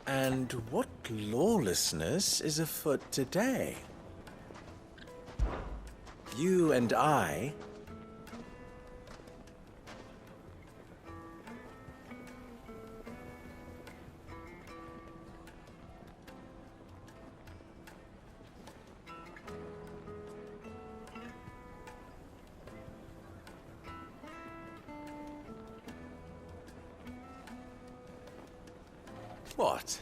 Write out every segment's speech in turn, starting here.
And what lawlessness is afoot today? You and I... What?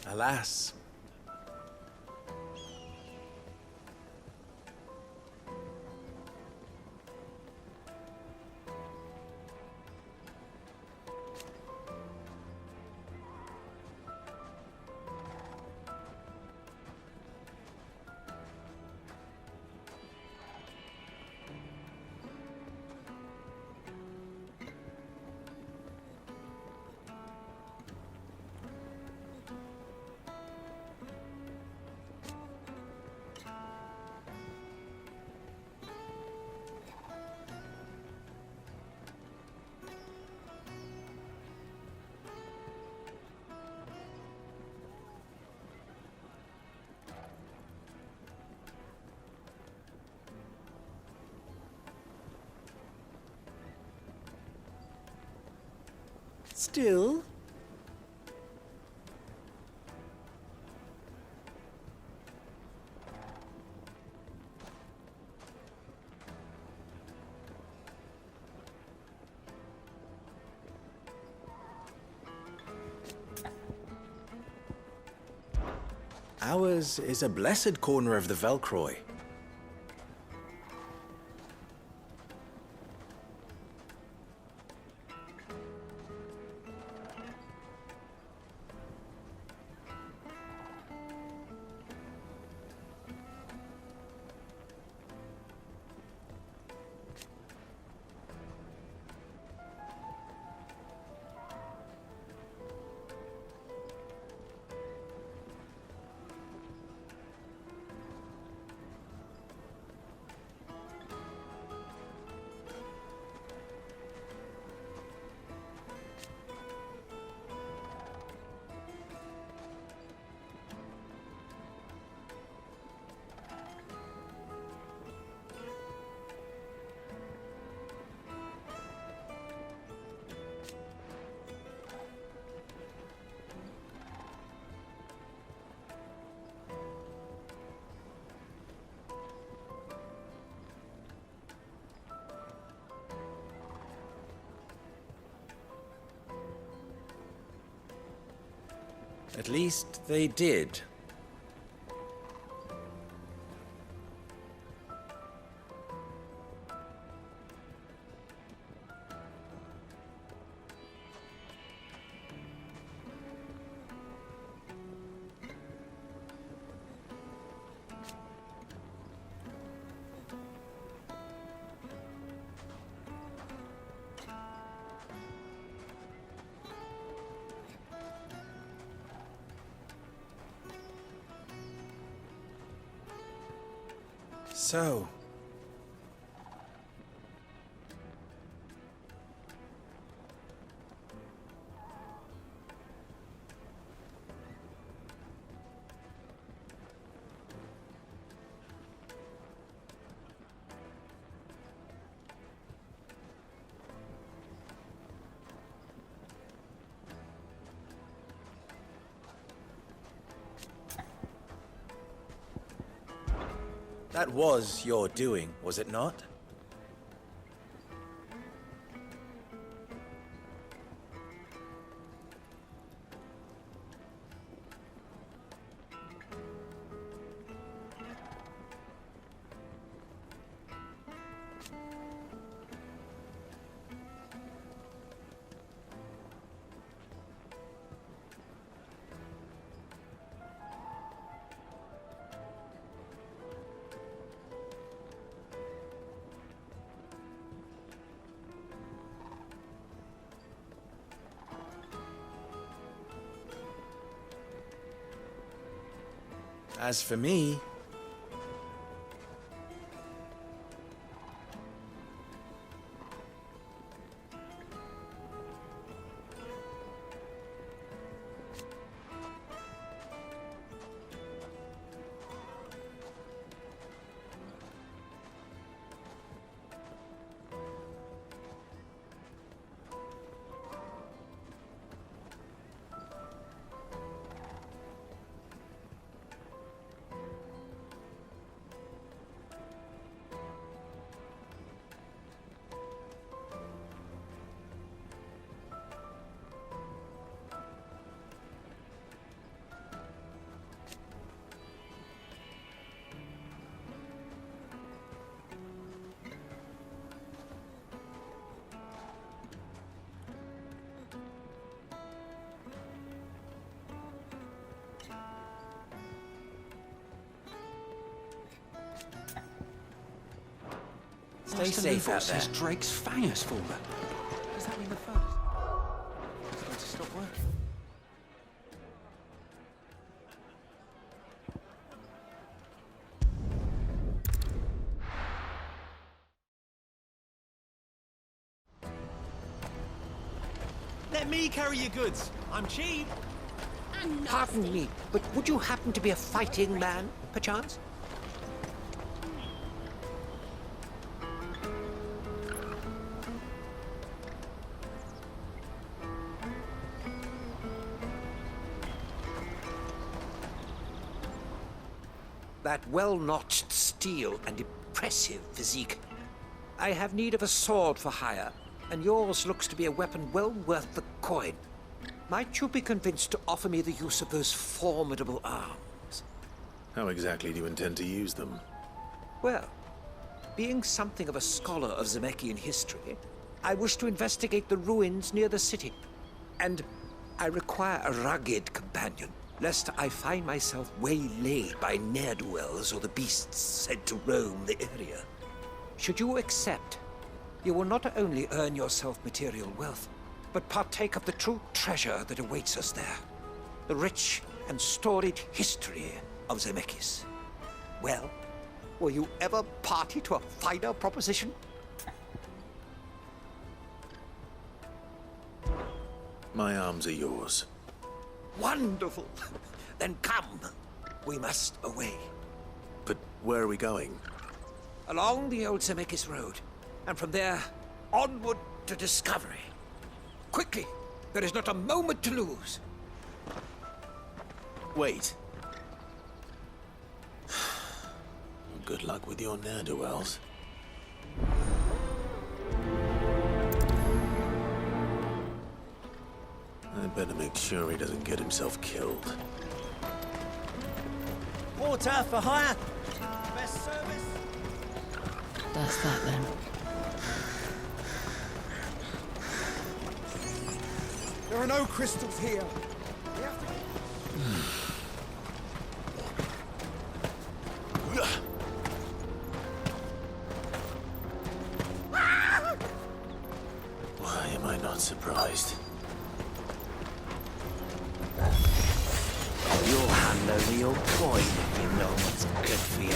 Alas. Still? Ours is a blessed corner of the Velcroy. At least they did. So... That was your doing, was it not? As for me, Stay safe out there. Drake's fangers fallen. Does that mean the first? It's going to stop working. Let me carry your goods. I'm cheap. Pardon me, but would you happen to be a fighting man, perchance? That well-notched steel and impressive physique. I have need of a sword for hire, and yours looks to be a weapon well worth the coin. Might you be convinced to offer me the use of those formidable arms? how exactly do you intend to use them? Well, being something of a scholar of Zemeckis history, I wish to investigate the ruins near the city. And I require a rugged companion, lest I find myself waylaid by ne'er-do-wells or the beasts said to roam the area. Should you accept, you will not only earn yourself material wealth, but partake of the true treasure that awaits us there. The rich and storied history of Zemeckis. Well, were you ever party to a finer proposition? My arms are yours. Wonderful! Then come. We must away. But where are we going? Along the old Zemeckis Road, and from there, onward to discovery. Quickly! There is not a moment to lose. Wait. Good luck with your ne'er-do-wells. I'd better make sure he doesn't get himself killed. Porter for hire. Best service. That's that then. There are no crystals here. We have to... Why am I not surprised? You'll hand over your coin if you know what's good for you.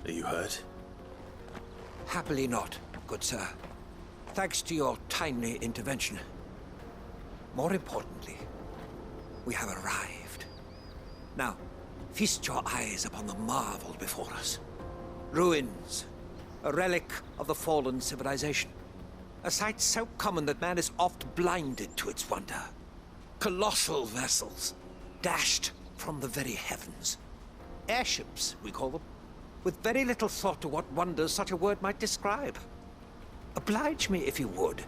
Are you hurt? Happily not, good sir. Thanks to your timely intervention. More importantly, we have arrived. Now, feast your eyes upon the marvel before us. Ruins, a relic of the fallen civilization. A sight so common that man is oft blinded to its wonder. Colossal vessels, dashed from the very heavens. Airships, we call them, with very little thought to what wonders such a word might describe. Oblige me if you would.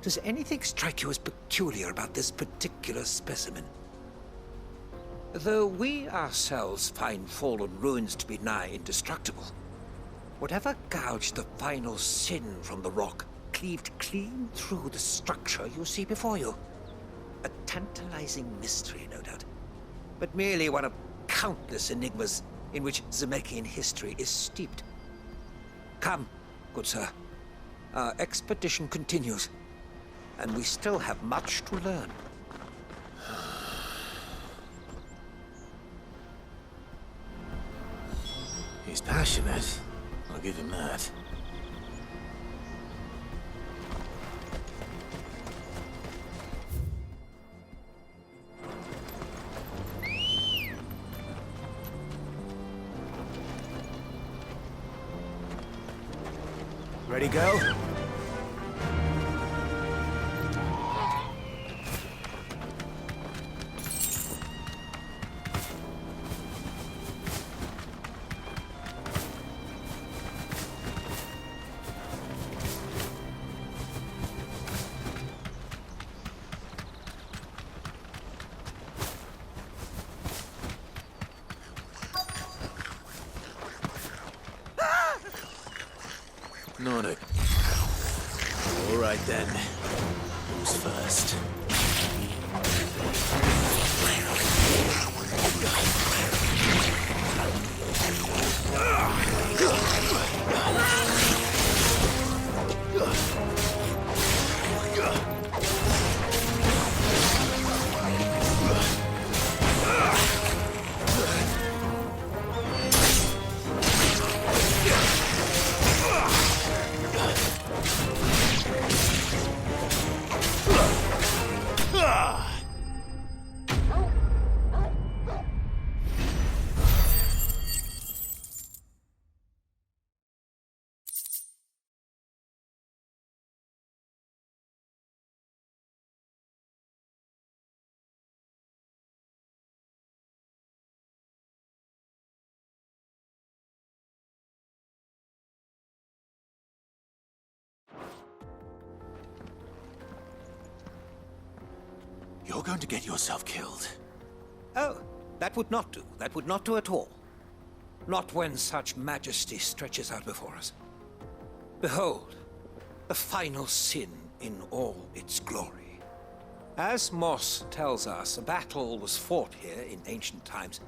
Does anything strike you as peculiar about this particular specimen? Though we ourselves find fallen ruins to be nigh indestructible, whatever gouged the final sin from the rock cleaved clean through the structure you see before you. A tantalizing mystery, no doubt, but merely one of countless enigmas in which Zemeckien history is steeped. Come, good sir. Our expedition continues, and we still have much to learn. He's passionate. I'll give him that. Ready, go? Not it. All right then. Who's first? You're going to get yourself killed. Oh, that would not do. That would not do at all. Not when such majesty stretches out before us. Behold, the final sin in all its glory. As Moss tells us, a battle was fought here in ancient times.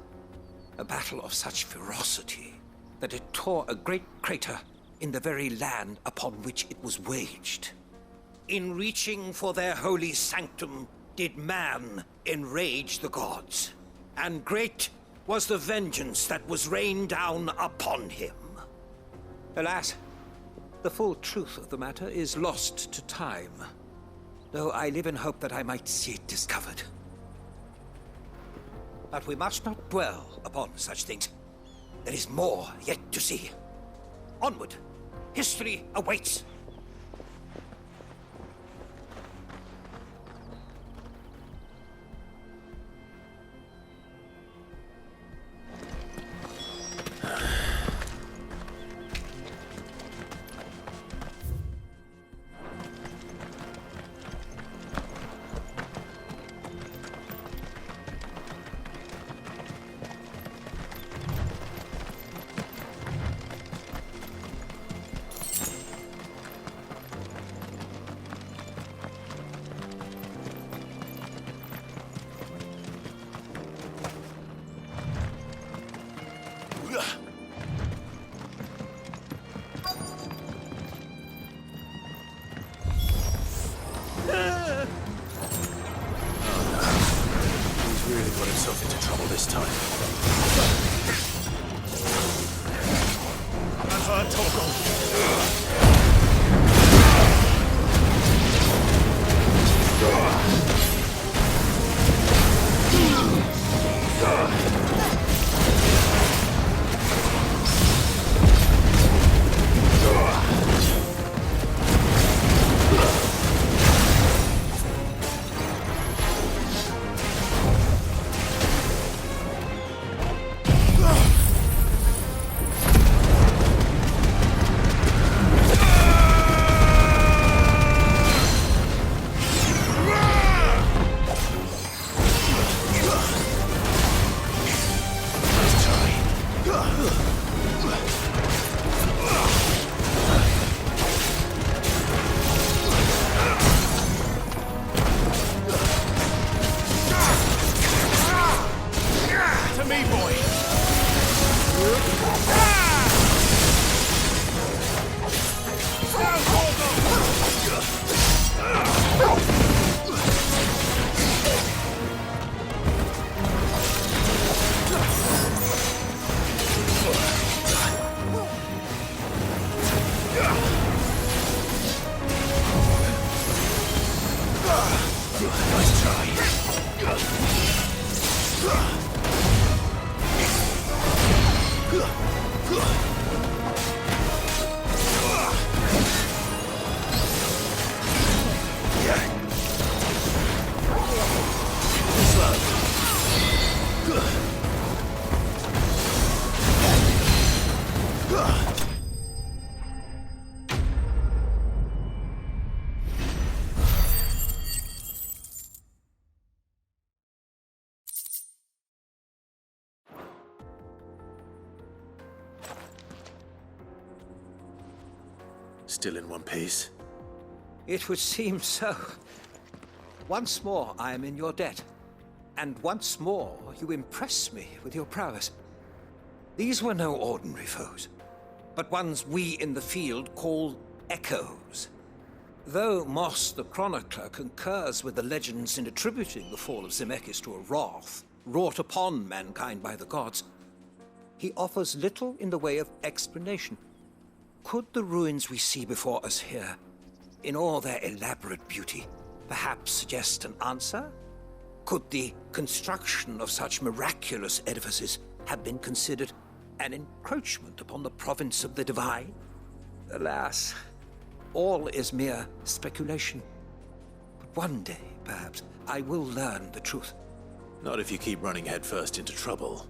A battle of such ferocity that it tore a great crater in the very land upon which it was waged. In reaching for their holy sanctum, did man enrage the gods, and great was the vengeance that was rained down upon him. Alas, the full truth of the matter is lost to time, though I live in hope that I might see it discovered. But we must not dwell upon such things. There is more yet to see. Onward! History awaits! Still in one piece. It would seem so. Once more I am in your debt. And once more you impress me with your prowess. These were no ordinary foes, but ones we in the field call echoes. Though Moss the Chronicler concurs with the legends in attributing the fall of Zemeckis to a wrath wrought upon mankind by the gods, he offers little in the way of explanation. Could the ruins we see before us here, in all their elaborate beauty, perhaps suggest an answer? Could the construction of such miraculous edifices have been considered an encroachment upon the province of the divine? Alas, all is mere speculation. But one day, perhaps, I will learn the truth. Not if you keep running headfirst into trouble.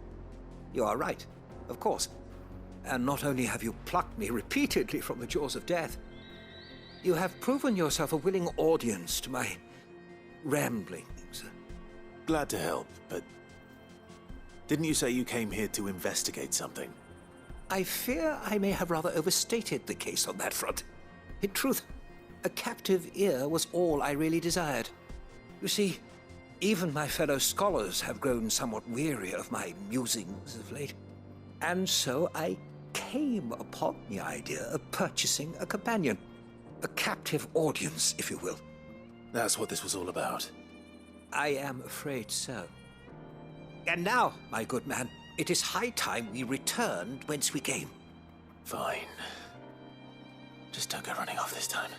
You are right, of course. And not only have you plucked me repeatedly from the jaws of death, you have proven yourself a willing audience to my ramblings. Glad to help, but didn't you say you came here to investigate something? I fear I may have rather overstated the case on that front. In truth, a captive ear was all I really desired. You see, even my fellow scholars have grown somewhat weary of my musings of late. And so I came upon the idea of purchasing a companion. A captive audience, if you will. That's what this was all about. I am afraid so. And now, my good man, it is high time we returned whence we came. Fine. Just don't go running off this time.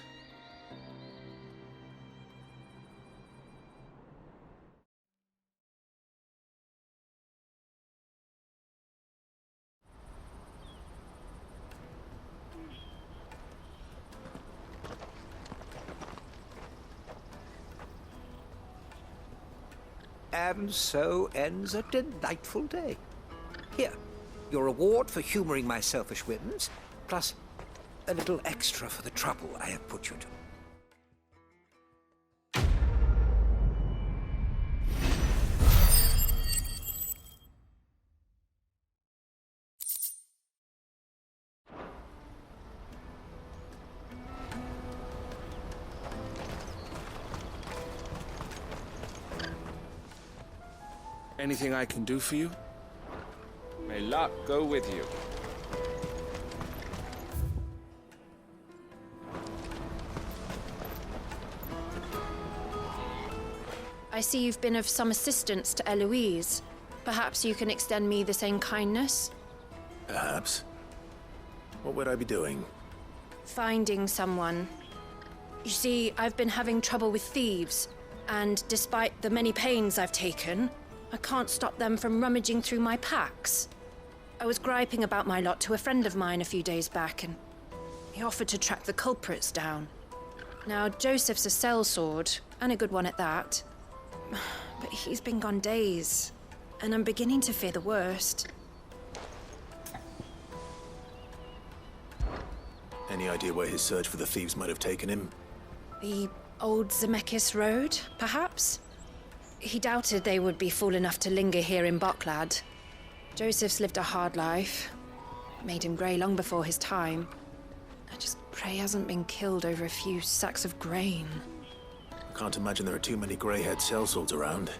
And so ends a delightful day. Here, your reward for humoring my selfish whims, plus a little extra for the trouble I have put you to. Anything I can do for you? May luck go with you. I see you've been of some assistance to Eloise. Perhaps you can extend me the same kindness? Perhaps. What would I be doing? Finding someone. You see, I've been having trouble with thieves, and despite the many pains I've taken, I can't stop them from rummaging through my packs. I was griping about my lot to a friend of mine a few days back, and he offered to track the culprits down. Now, Joseph's a sellsword, and a good one at that. But he's been gone days, and I'm beginning to fear the worst. Any idea where his search for the thieves might have taken him? The old Zemeckis Road, perhaps? He doubted they would be fool enough to linger here in Boklad. Joseph's lived a hard life. Made him grey long before his time. I just pray he hasn't been killed over a few sacks of grain. I can't imagine there are too many grey-haired sellswords around.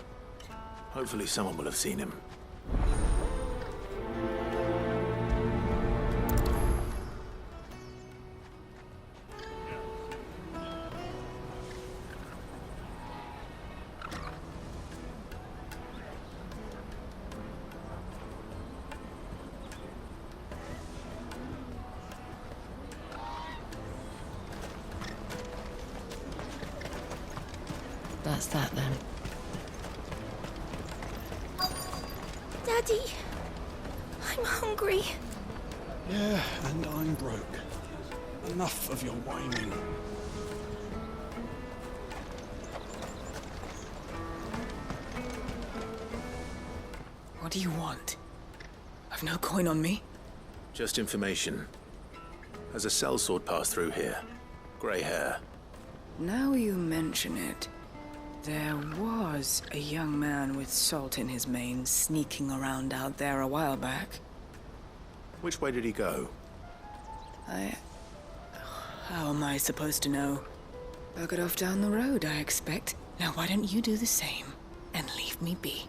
Hopefully someone will have seen him. That's that then. Daddy, I'm hungry. Yeah, and I'm broke. Enough of your whining. What do you want? I've no coin on me. Just information. Has a sellsword passed through here? Grey hair. Now you mention it, there was a young man with salt in his mane sneaking around out there a while back. Which way did he go? I How am I supposed to know? Buggered off down the road, I expect. Now why don't you do the same and leave me be?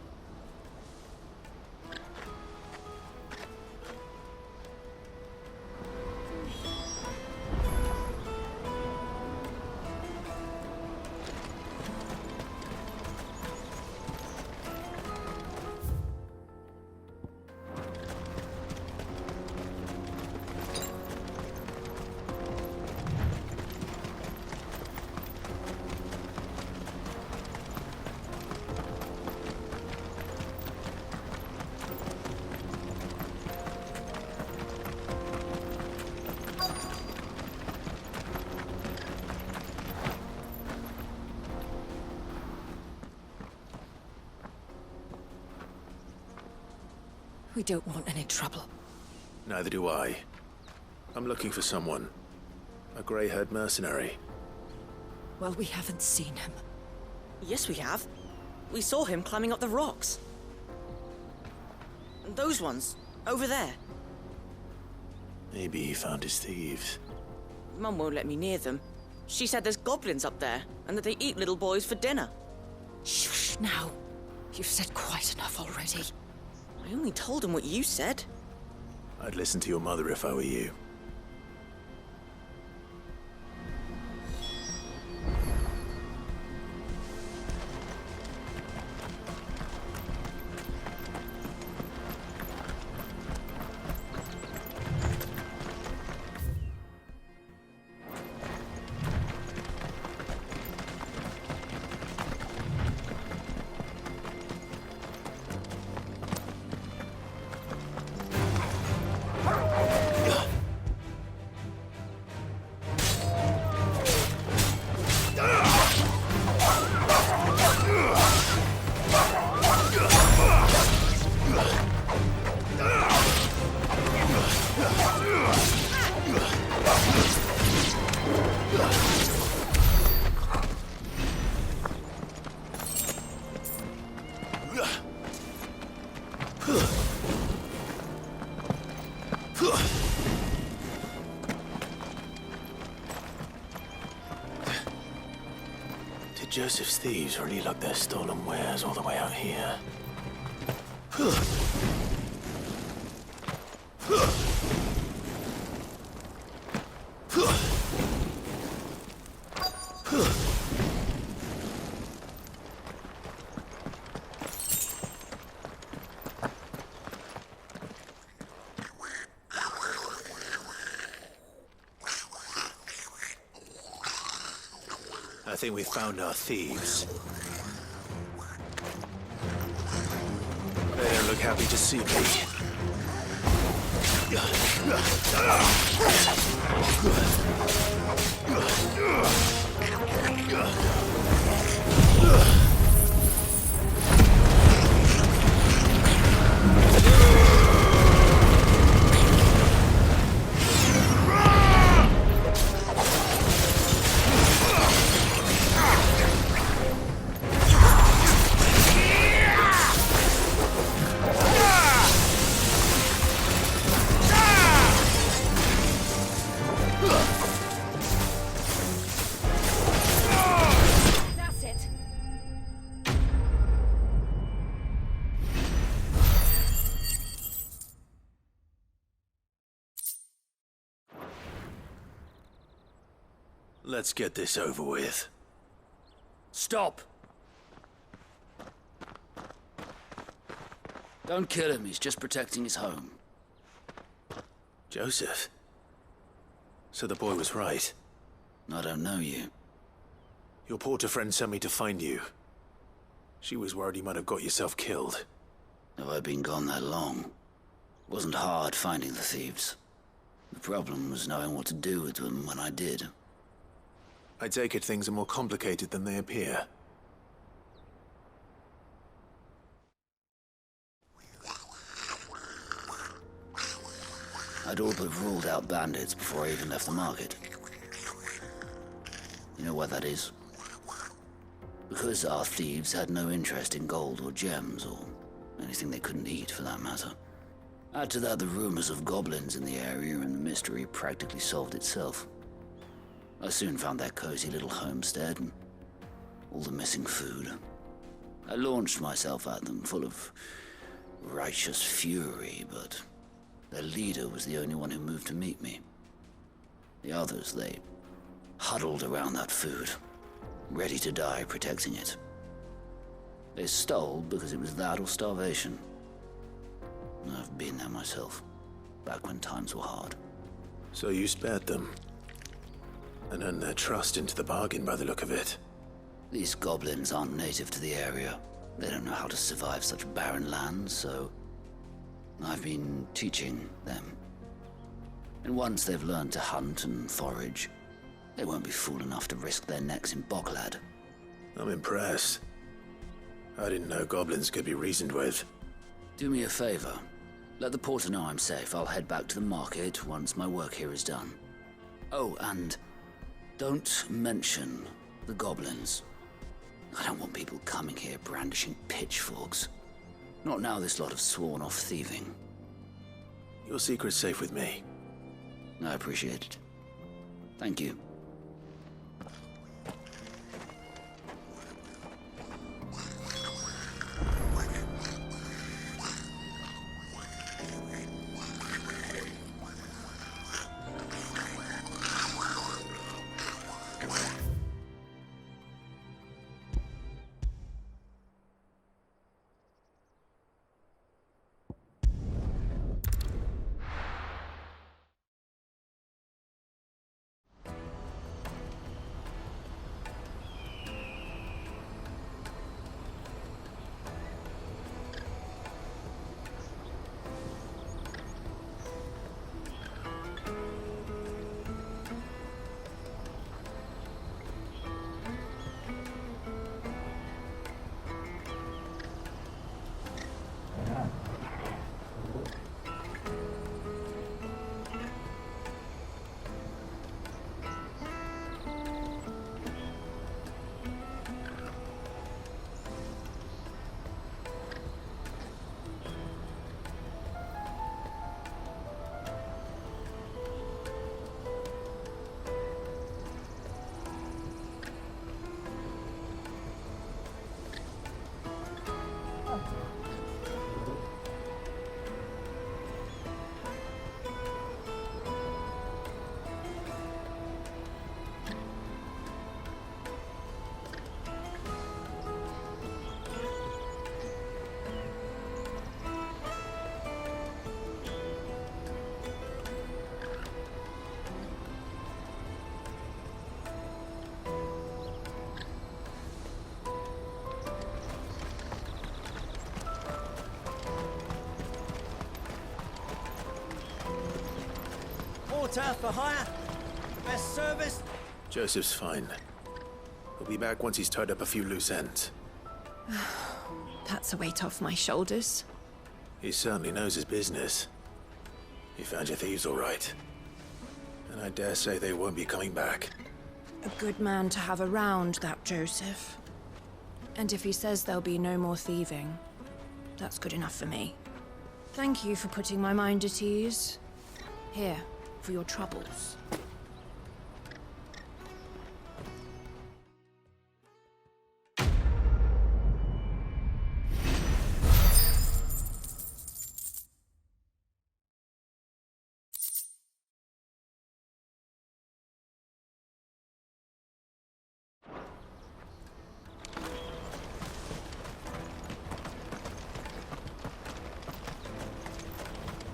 We don't want any trouble. Neither do I. I'm looking for someone. A grey-haired mercenary. Well, we haven't seen him. Yes, we have. We saw him climbing up the rocks. Those ones, over there. Maybe he found his thieves. Mum won't let me near them. She said there's goblins up there, and that they eat little boys for dinner. Shush now. You've said quite enough already. I only told him what you said. I'd listen to your mother if I were you. Did Joseph's thieves really lug their stolen wares all the way out here? I think we found our thieves. They don't look happy to see me. Let's get this over with. Stop! Don't kill him, he's just protecting his home. Joseph? So the boy was right. I don't know you. Your porter friend sent me to find you. She was worried you might have got yourself killed. Have I been gone that long? It wasn't hard finding the thieves. The problem was knowing what to do with them when I did. I take it things are more complicated than they appear. I'd all but ruled out bandits before I even left the market. You know why that is? Because our thieves had no interest in gold or gems, or anything they couldn't eat for that matter. Add to that the rumors of goblins in the area, and the mystery practically solved itself. I soon found their cozy little homestead and all the missing food. I launched myself at them, full of righteous fury, but their leader was the only one who moved to meet me. The others, they huddled around that food, ready to die protecting it. They stole because it was that or starvation. I've been there myself, back when times were hard. So you spared them, and earned their trust into the bargain by the look of it. These goblins aren't native to the area. They don't know how to survive such barren lands, so I've been teaching them. And once they've learned to hunt and forage, they won't be fool enough to risk their necks in Boklad. I'm impressed. I didn't know goblins could be reasoned with. Do me a favor. Let the porter know I'm safe. I'll head back to the market once my work here is done. Oh, and don't mention the goblins. I don't want people coming here brandishing pitchforks. Not now this lot have sworn off thieving. Your secret's safe with me. I appreciate it. Thank you. Porter for hire. Best service. Joseph's fine. He'll be back once he's tied up a few loose ends. That's a weight off my shoulders. He certainly knows his business. He found your thieves all right. And I dare say they won't be coming back. A good man to have around, that Joseph. And if he says there'll be no more thieving, that's good enough for me. Thank you for putting my mind at ease. Here, for your troubles.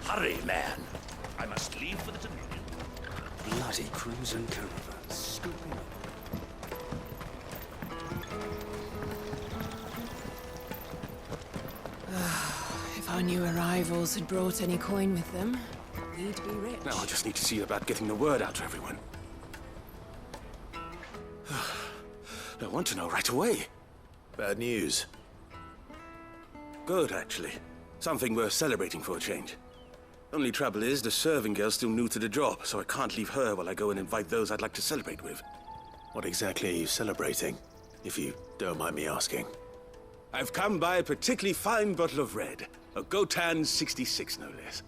Hurry, man. I must leave for the Dominion. Bloody crews and caravans scooping up. If our new arrivals had brought any coin with them, we'd be rich. Now I just need to see about getting the word out to everyone. I want to know right away. Bad news. Good, actually. Something worth celebrating for a change. Only trouble is, the serving girl's still new to the job, so I can't leave her while I go and invite those I'd like to celebrate with. What exactly are you celebrating, if you don't mind me asking? I've come by a particularly fine bottle of red. A Gotan 66, no less.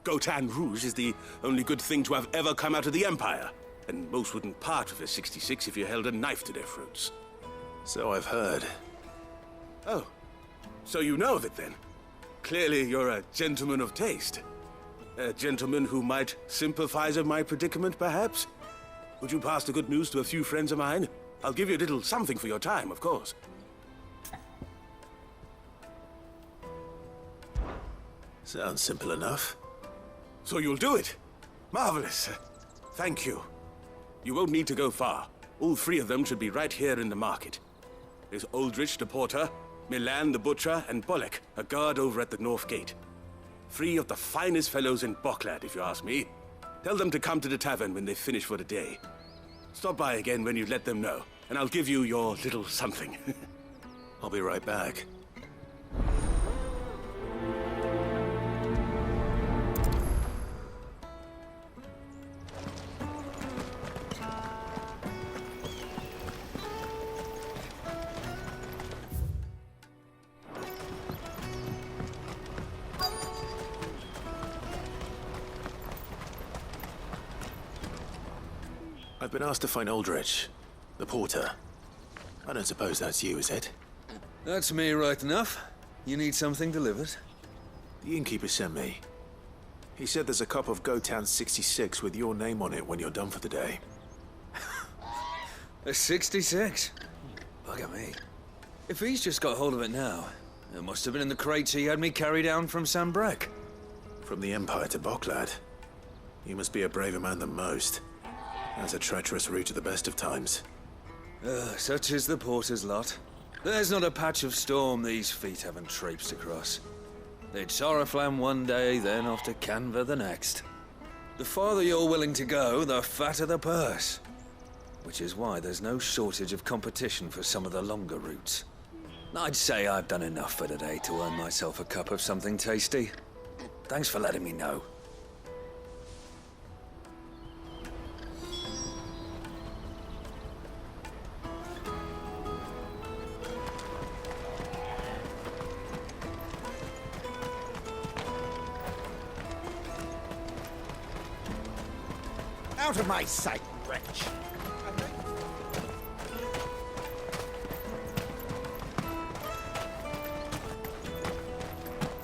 Gotan Rouge is the only good thing to have ever come out of the Empire. and most wouldn't part with a 66 if you held a knife to their throats. So I've heard. Oh, so you know of it then? Clearly you're a gentleman of taste. A gentleman who might sympathize with my predicament, perhaps? Would you pass the good news to a few friends of mine? I'll give you a little something for your time, of course. Sounds simple enough. So you'll do it? Marvelous. Thank you. You won't need to go far. All three of them should be right here in the market. There's Aldrich the porter, Milan the butcher, and Bolek, a guard over at the north gate. Three of the finest fellows in Boklad, if you ask me. Tell them to come to the tavern when they finish for the day. Stop by again when you let them know, and I'll give you your little something. I'll be right back. I've been asked to find Aldrich, the porter. I don't suppose that's you, is it? That's me right enough. You need something delivered? The innkeeper sent me. He said there's a cup of Gotan 66 with your name on it when you're done for the day. A 66? Bugger me. If he's just got hold of it now, it must have been in the crates he had me carry down from Sambrek. From the Empire to Boklad. You must be a braver man than most. That's a treacherous route at the best of times. Such is the porter's lot. There's not a patch of storm these feet haven't traipsed across. They'd Soraflam one day, then off to Canva the next. The farther you're willing to go, the fatter the purse. Which is why there's no shortage of competition for some of the longer routes. I'd say I've done enough for today to earn myself a cup of something tasty. Thanks for letting me know. Out of my sight, wretch!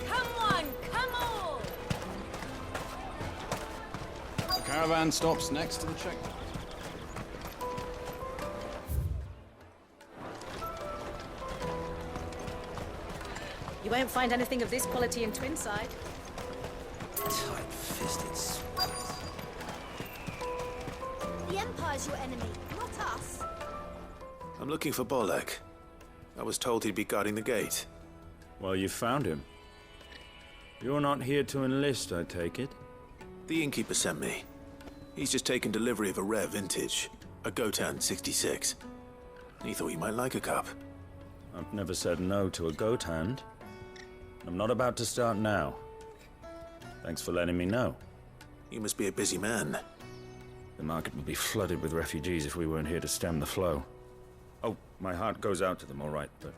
Come on, come on! The caravan stops next to the checkpoint. You won't find anything of this quality in Twinside. Tight-fisted swine. The Empire's your enemy, not us. I'm looking for Bolek. I was told he'd be guarding the gate. Well, you found him. You're not here to enlist, I take it? The innkeeper sent me. He's just taken delivery of a rare vintage, a Gotan 66. He thought you might like a cup. I've never said no to a goat hand. I'm not about to start now. Thanks for letting me know. You must be a busy man. The market would be flooded with refugees if we weren't here to stem the flow. Oh, my heart goes out to them, all right, but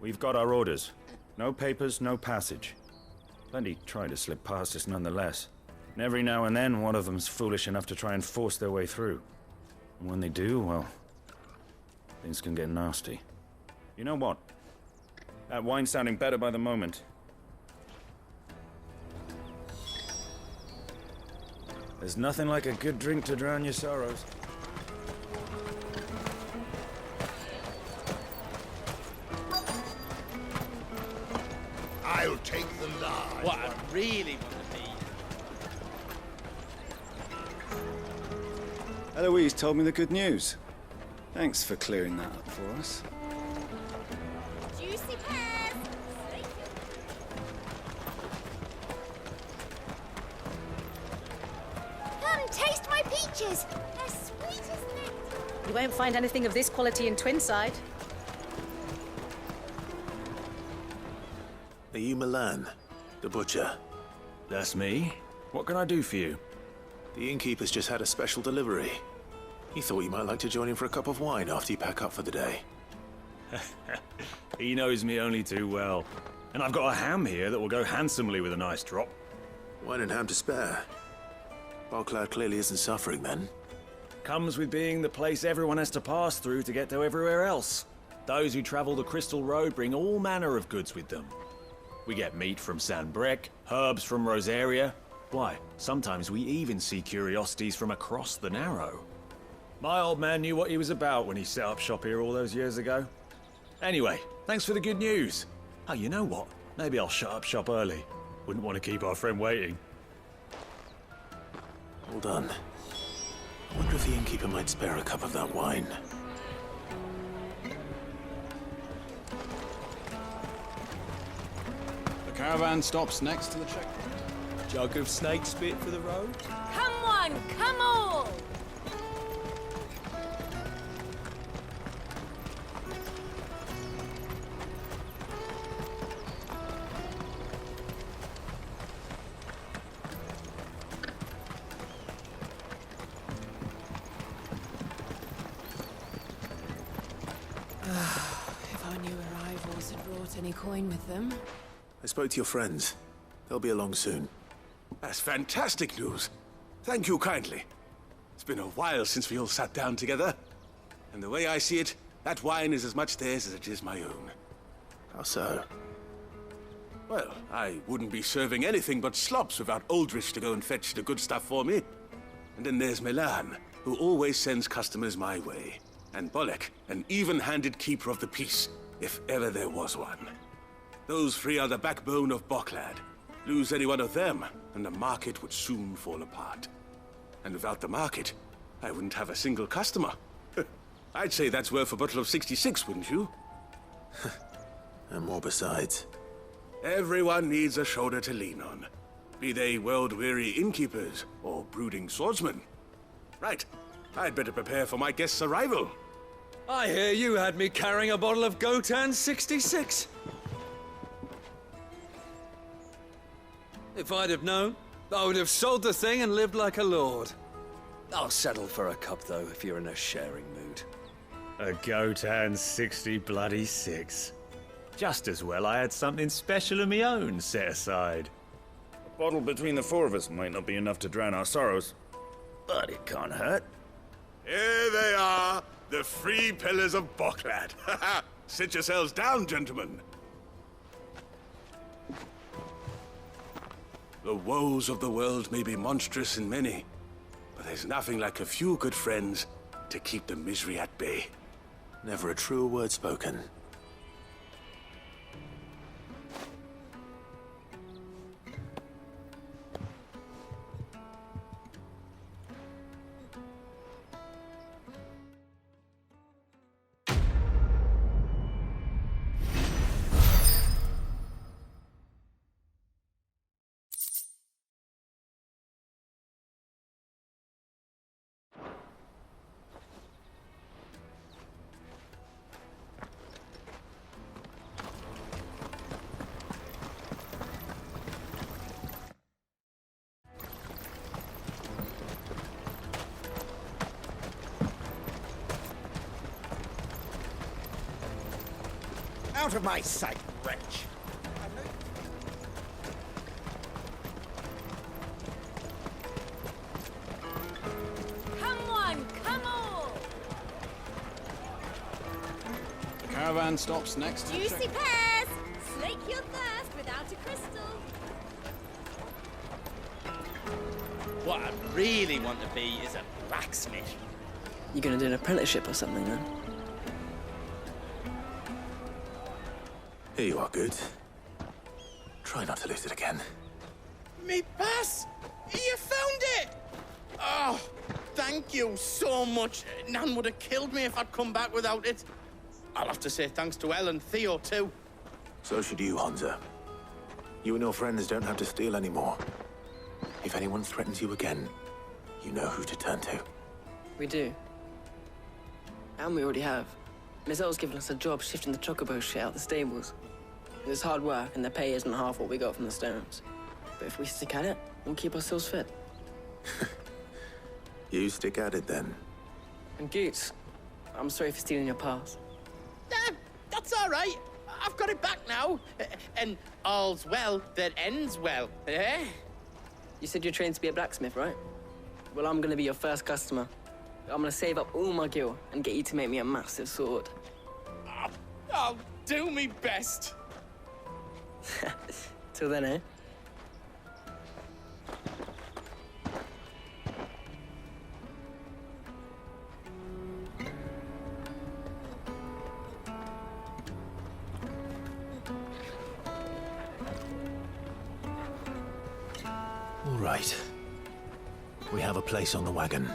we've got our orders. No papers, no passage. Plenty try to slip past us nonetheless. And every now and then, one of them's foolish enough to try and force their way through. And when they do, well, things can get nasty. You know what? That wine's sounding better by the moment. There's nothing like a good drink to drown your sorrows. I'll take the large. What I really want to be. Eloise told me the good news. Thanks for clearing that up for us. Juicy pears! Come, taste my peaches! They're sweet as nectar. You won't find anything of this quality in Twinside. Are you Milan, the butcher? That's me. What can I do for you? The innkeeper's just had a special delivery. He thought you might like to join him for a cup of wine after you pack up for the day. He knows me only too well. And I've got a ham here that will go handsomely with a nice drop. Wine and ham to spare. Boklad clearly isn't suffering then. comes with being the place everyone has to pass through to get to everywhere else. Those who travel the Crystal Road bring all manner of goods with them. We get meat from San Brec, herbs from Rosaria. Why, sometimes we even see curiosities from across the Narrow. My old man knew what he was about when he set up shop here all those years ago. Anyway, thanks for the good news. Oh, you know what? Maybe I'll shut up shop early. Wouldn't want to keep our friend waiting. Hold on. I wonder if the innkeeper might spare a cup of that wine. The caravan stops next to the checkpoint. Jug of snake spit for the road? Come on, come all! If our new arrivals had brought any coin with them. I spoke to your friends. They'll be along soon. That's fantastic news. Thank you kindly. It's been a while since we all sat down together. And the way I see it, that wine is as much theirs as it is my own. How so? Well, I wouldn't be serving anything but slops without Aldrich to go and fetch the good stuff for me. And then there's Milan, who always sends customers my way. And Bolek, an even-handed keeper of the peace, if ever there was one. Those three are the backbone of Boklad. Lose any one of them, and the market would soon fall apart. And without the market, I wouldn't have a single customer. I'd say that's worth a bottle of 66, wouldn't you? And more besides. Everyone needs a shoulder to lean on. Be they world-weary innkeepers or brooding swordsmen. Right, I'd better prepare for my guest's arrival. I hear you had me carrying a bottle of Gotan 66. If I'd have known, I would have sold the thing and lived like a lord. I'll settle for a cup, though, if you're in a sharing mood. A Gotan 60 bloody 6. Just as well I had something special of my own set aside. A bottle between the four of us might not be enough to drown our sorrows, but it can't hurt. Here they are, the three pillars of Boklad. Sit yourselves down, gentlemen. The woes of the world may be monstrous in many, but there's nothing like a few good friends to keep the misery at bay. Never a truer word spoken. Out of my sight, wretch! Come on, come all! The caravan stops next to the Juicy checkpoint. pears! Slake your thirst without a crystal. What I really want to be is a blacksmith. You gonna do an apprenticeship or something then? Here you are, good. Try not to lose it again. Me pass! You found it! Oh, thank you so much. Nan would have killed me if I'd come back without it. I'll have to say thanks to Elle and Theo, too. So should you, Honza. You and your friends don't have to steal anymore. If anyone threatens you again, you know who to turn to. We do. And we already have. Miss Earl's given us a job shifting the chocobo shit out the stables. It's hard work, and the pay isn't half what we got from the stones. But if we stick at it, we'll keep ourselves fit. You stick at it, then. And Goots, I'm sorry for stealing your pass. That's all right. I've got it back now. And all's well that ends well, eh? You said you're trained to be a blacksmith, right? Well, I'm gonna be your first customer. I'm gonna save up all my gil and get you to make me a massive sword. I'll do me best. Till then, eh? All right. We have a place on the wagon.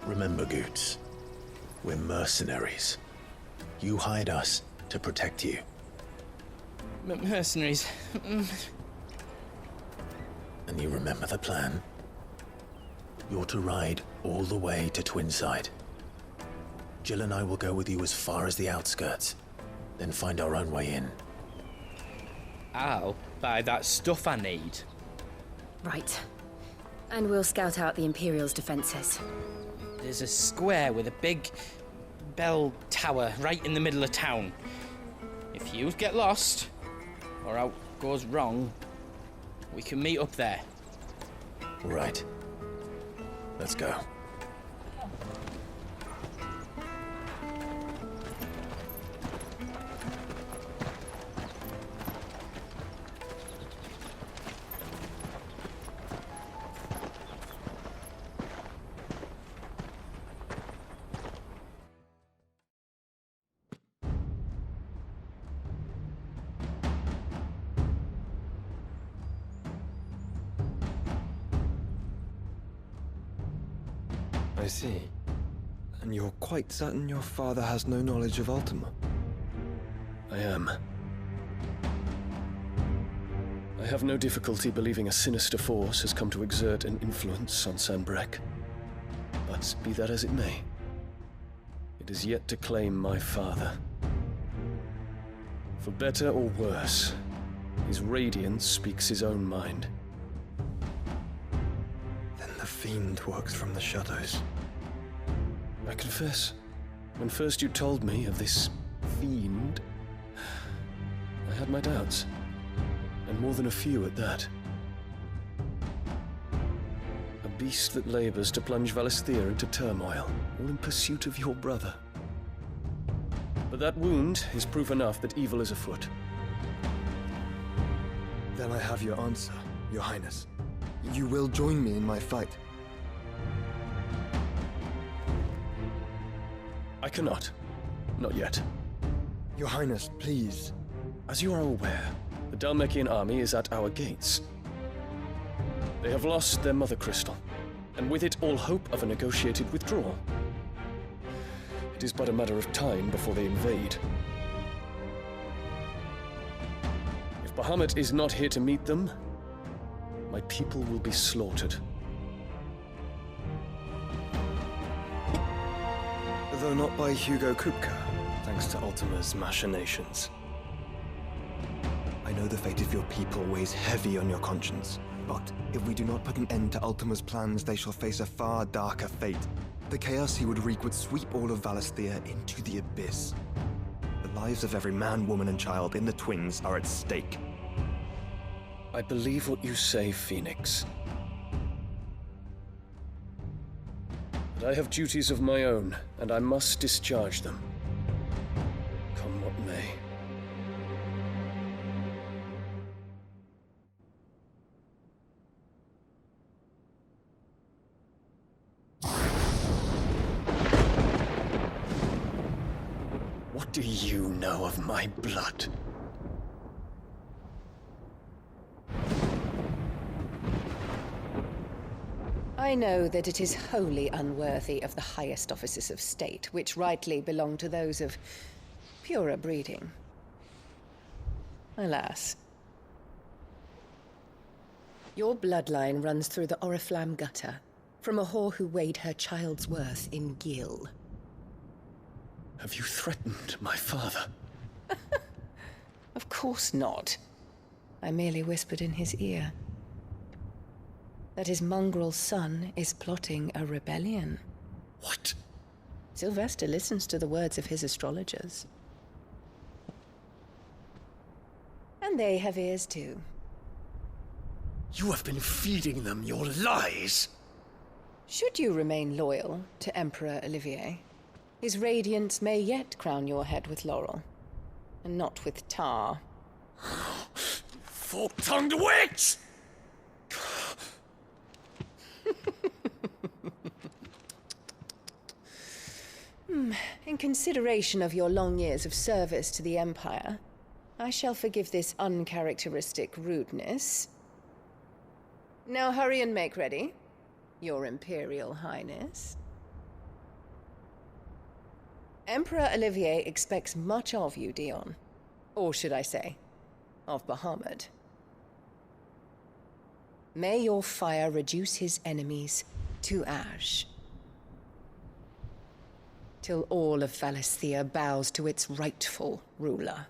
Remember, Goots, we're mercenaries. You hired us to protect you. Mercenaries. And you remember the plan? You're to ride all the way to Twinside. Jill and I will go with you as far as the outskirts, then find our own way in. I'll buy that stuff I need. Right. And we'll scout out the Imperial's defenses. There's a square with a big bell tower right in the middle of town. If you get lost, or out goes wrong, we can meet up there. All right. Let's go. I see. And you're quite certain your father has no knowledge of Ultima? I am. I have no difficulty believing a sinister force has come to exert an influence on Sanbreque. But be that as it may, it is yet to claim my father. For better or worse, his radiance speaks his own mind. Then the fiend works from the shadows. I confess, when first you told me of this fiend, I had my doubts, and more than a few at that. A beast that labors to plunge Valisthea into turmoil, all in pursuit of your brother. But that wound is proof enough that evil is afoot. Then I have your answer, Your Highness. You will join me in my fight. I cannot. Not yet. Your Highness, please. As you are aware, the Dhalmekian army is at our gates. They have lost their mother crystal, and with it all hope of a negotiated withdrawal. It is but a matter of time before they invade. If Bahamut is not here to meet them, my people will be slaughtered. Though not by Hugo Kupka, thanks to Ultima's machinations. I know the fate of your people weighs heavy on your conscience, but if we do not put an end to Ultima's plans, they shall face a far darker fate. The chaos he would wreak would sweep all of Valisthea into the abyss. The lives of every man, woman, and child in the Twins are at stake. I believe what you say, Phoenix. But I have duties of my own, and I must discharge them. Come what may. What do you know of my blood? I know that it is wholly unworthy of the highest offices of state, which rightly belong to those of purer breeding. Alas. Your bloodline runs through the Oriflamme gutter, from a whore who weighed her child's worth in gil. Have you threatened my father? Of course not. I merely whispered in his ear that his mongrel son is plotting a rebellion. What? Sylvester listens to the words of his astrologers. And they have ears too. You have been feeding them your lies! Should you remain loyal to Emperor Olivier, his radiance may yet crown your head with laurel, and not with tar. Fork-tongued witch! In consideration of your long years of service to the Empire, I shall forgive this uncharacteristic rudeness. Now hurry and make ready, Your Imperial Highness. Emperor Olivier expects much of you, Dion. Or should I say, of Bahamut. May your fire reduce his enemies to ash, till all of Valisthea bows to its rightful ruler.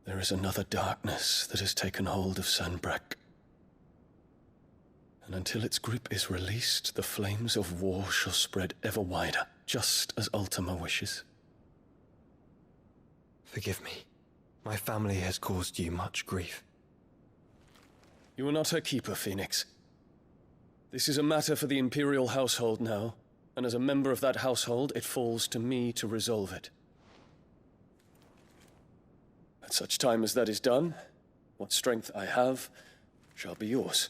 There is another darkness that has taken hold of Sanbreque. And until its grip is released, the flames of war shall spread ever wider, just as Ultima wishes. Forgive me. My family has caused you much grief. You are not her keeper, Phoenix. This is a matter for the Imperial household now, and as a member of that household, it falls to me to resolve it. At such time as that is done, what strength I have shall be yours.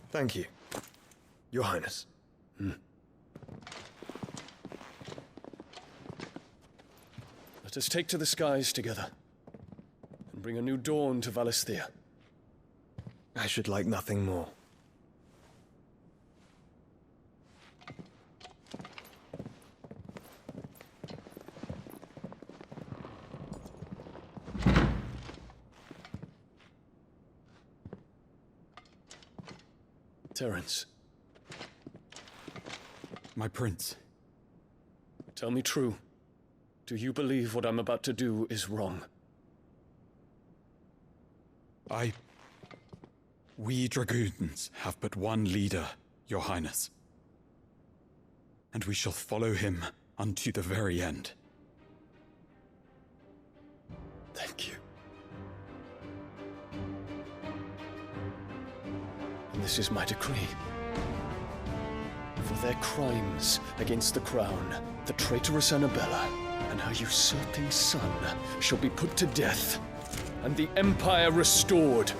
Thank you, Your Highness. Let us take to the skies together, and bring a new dawn to Valisthea. I should like nothing more. Terence. My prince. Tell me true. Do you believe what I'm about to do is wrong? We dragoons have but one leader, Your Highness. And we shall follow him unto the very end. Thank you. And this is my decree. For their crimes against the crown, the traitorous Annabella and her usurping son shall be put to death, and the Empire restored.